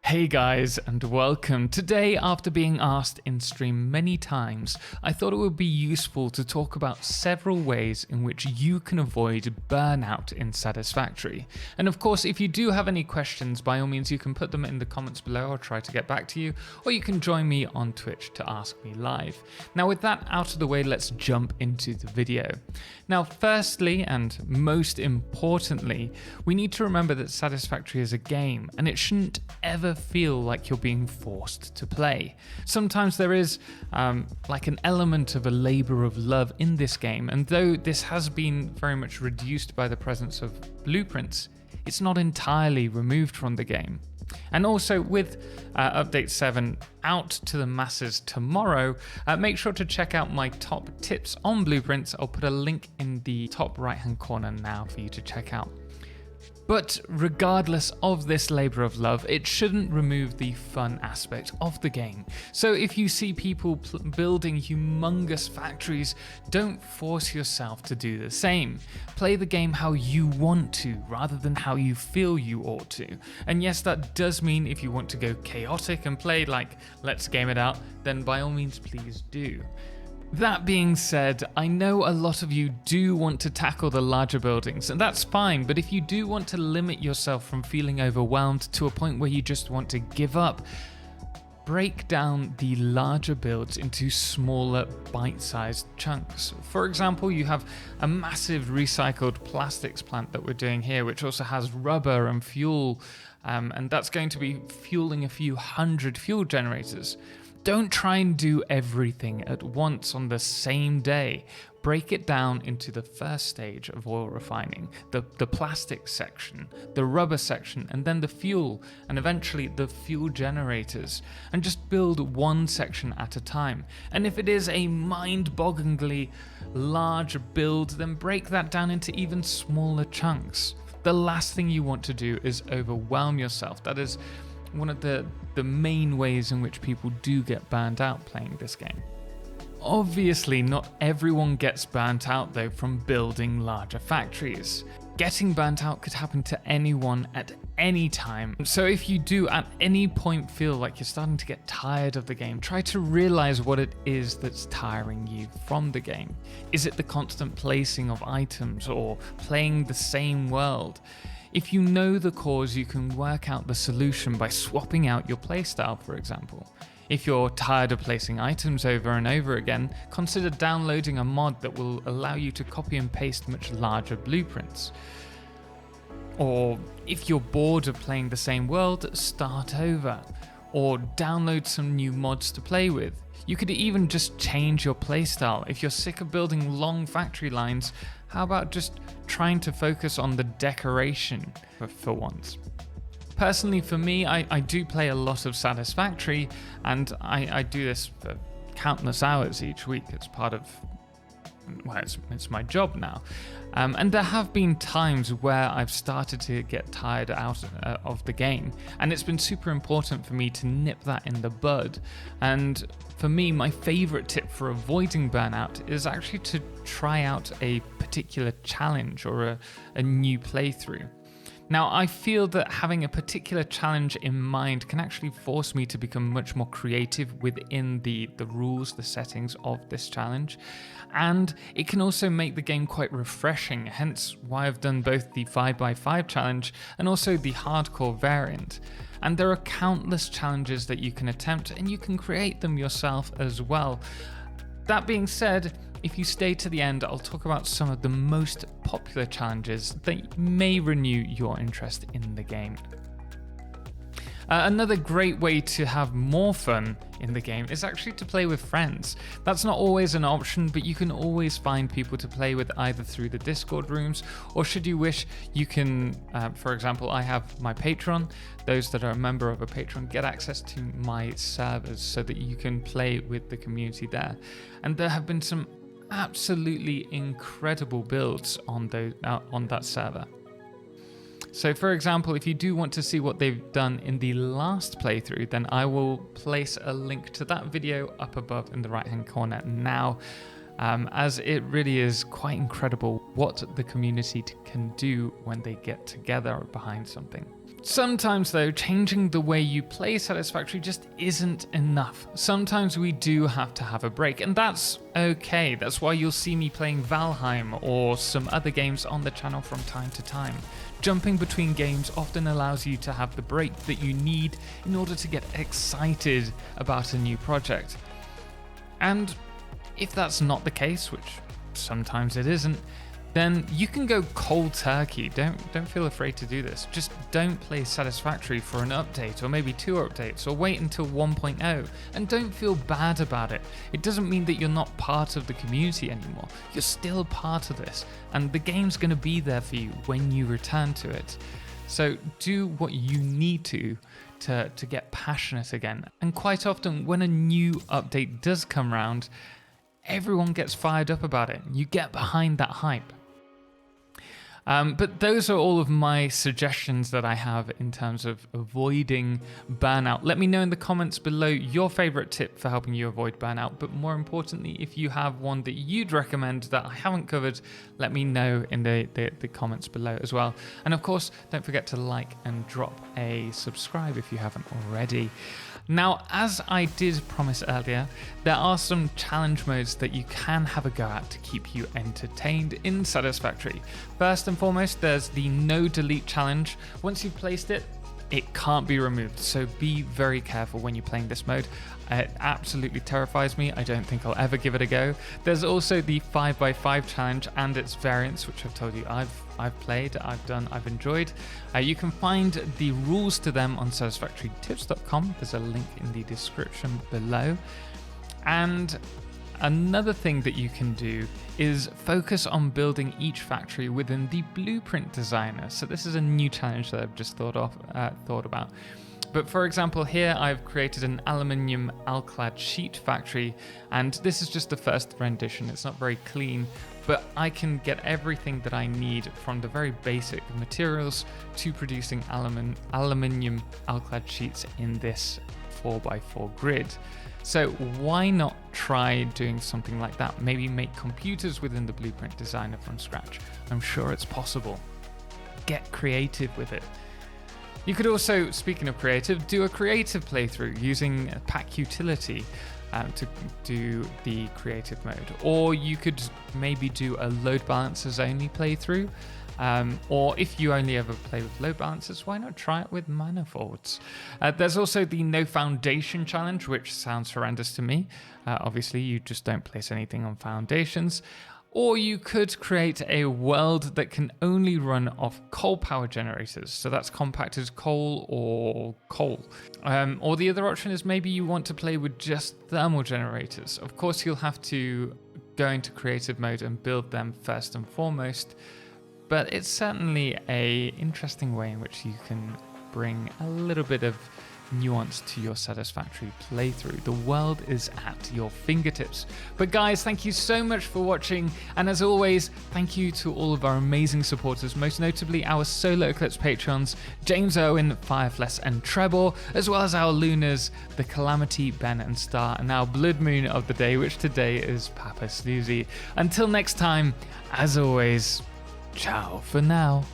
Hey guys, and welcome. Today, after being asked in stream many times, I thought it would be useful to talk about several ways in which you can avoid burnout in Satisfactory. And of course, if you do have any questions, by all means you can put them in the comments below. I'll try to get back to you, or you can join me on Twitch to ask me live. Now with that out of the way, let's jump into the video. Now firstly, and most importantly, we need to remember that Satisfactory is a game, and it shouldn't ever feel like you're being forced to play. Sometimes there is like an element of a labor of love in this game, and though this has been very much reduced by the presence of blueprints, it's not entirely removed from the game. And also with update 7 out to the masses tomorrow, make sure to check out my top tips on blueprints. I'll put a link in the top right hand corner now for you to check out. But regardless of this labor of love, it shouldn't remove the fun aspect of the game. So if you see people building humongous factories, don't force yourself to do the same. Play the game how you want to, rather than how you feel you ought to. And yes, that does mean if you want to go chaotic and play like, let's game it out, then by all means, please do. That being said, I know a lot of you do want to tackle the larger buildings, and that's fine, but if you do want to limit yourself from feeling overwhelmed to a point where you just want to give up, break down the larger builds into smaller bite-sized chunks. For example, you have a massive recycled plastics plant that we're doing here, which also has rubber and fuel, and that's going to be fueling a few hundred fuel generators. Don't try and do everything at once on the same day. Break it down into the first stage of oil refining, the plastic section, the rubber section, and then the fuel, and eventually the fuel generators, and just build one section at a time. And if it is a mind-bogglingly large build, then break that down into even smaller chunks. The last thing you want to do is overwhelm yourself. That is one of the main ways in which people do get burnt out playing this game. Obviously, not everyone gets burnt out though from building larger factories. Getting burnt out could happen to anyone at any time. So if you do at any point feel like you're starting to get tired of the game, try to realize what it is that's tiring you from the game. Is it the constant placing of items or playing the same world? If you know the cause, you can work out the solution by swapping out your playstyle, for example. If you're tired of placing items over and over again, consider downloading a mod that will allow you to copy and paste much larger blueprints. Or if you're bored of playing the same world, start over. Or download some new mods to play with. You could even just change your playstyle. If you're sick of building long factory lines, how about just trying to focus on the decoration for once? Personally, for me, I do play a lot of Satisfactory, and I do this for countless hours each week. It's part of, well, it's my job now. And there have been times where I've started to get tired out of the game, and it's been super important for me to nip that in the bud. And for me, my favorite tip for avoiding burnout is actually to try out a particular challenge or a new playthrough. Now, I feel that having a particular challenge in mind can actually force me to become much more creative within the rules, the settings of this challenge. And it can also make the game quite refreshing, hence why I've done both the 5x5 challenge and also the hardcore variant. And there are countless challenges that you can attempt, and you can create them yourself as well. That being said, if you stay to the end, I'll talk about some of the most popular challenges that may renew your interest in the game. Another great way to have more fun in the game is actually to play with friends. That's not always an option, but you can always find people to play with either through the Discord rooms, or should you wish, you can, for example, I have my Patreon. Those that are a member of a Patreon get access to my servers so that you can play with the community there. And there have been some absolutely incredible builds on that server. So for example, if you do want to see what they've done in the last playthrough, then I will place a link to that video up above in the right hand corner now, as it really is quite incredible what the community can do when they get together behind something. Sometimes though, changing the way you play Satisfactory just isn't enough. Sometimes we do have to have a break, and that's okay. That's why you'll see me playing Valheim or some other games on the channel from time to time. Jumping between games often allows you to have the break that you need in order to get excited about a new project. And if that's not the case, which sometimes it isn't, then you can go cold turkey. Don't feel afraid to do this. Just don't play Satisfactory for an update or maybe 2 updates, or wait until 1.0, and don't feel bad about it. It doesn't mean that you're not part of the community anymore. You're still part of this, and the game's going to be there for you when you return to it. So do what you need to get passionate again. And quite often when a new update does come around, everyone gets fired up about it. You get behind that hype. But those are all of my suggestions that I have in terms of avoiding burnout. Let me know in the comments below your favorite tip for helping you avoid burnout. But more importantly, if you have one that you'd recommend that I haven't covered, let me know in the comments below as well. And of course, don't forget to like and drop a subscribe if you haven't already. Now, as I did promise earlier, there are some challenge modes that you can have a go at to keep you entertained in Satisfactory. First and foremost, there's the no delete challenge. Once you've placed it, it can't be removed, so be very careful when you're playing this mode. It absolutely terrifies me. I don't think I'll ever give it a go. There's also the 5x5 challenge and its variants, which I've told you I've played, I've done, I've enjoyed. You can find the rules to them on satisfactorytips.com. There's a link in the description below. And another thing that you can do is focus on building each factory within the blueprint designer. So this is a new challenge that I've just thought about. But for example, here I've created an aluminium alclad sheet factory, and this is just the first rendition. It's not very clean, but I can get everything that I need from the very basic materials to producing aluminium alclad sheets in this 4x4 grid. So why not try doing something like that? Maybe make computers within the blueprint designer from scratch. I'm sure it's possible. Get creative with it. You could also, speaking of creative, do a creative playthrough using Pack Utility to do the creative mode. Or you could maybe do a load balancers only playthrough. Or if you only ever play with load balancers, why not try it with manifolds? There's also the no foundation challenge, which sounds horrendous to me. Obviously, you just don't place anything on foundations. Or you could create a world that can only run off coal power generators. So that's compacted coal or coal. Or the other option is maybe you want to play with just thermal generators. Of course, you'll have to go into creative mode and build them first and foremost. But it's certainly an interesting way in which you can bring a little bit of nuance to your Satisfactory playthrough. The world is at your fingertips. But guys, thank you so much for watching, and as always, thank you to all of our amazing supporters, most notably our Solar Eclipse patrons, James Owen, Firefless and Trebor, as well as our Lunars, the Calamity, Ben and Star, and our Blood Moon of the day, which today is Papa Snoozy. Until next time, as always, ciao for now.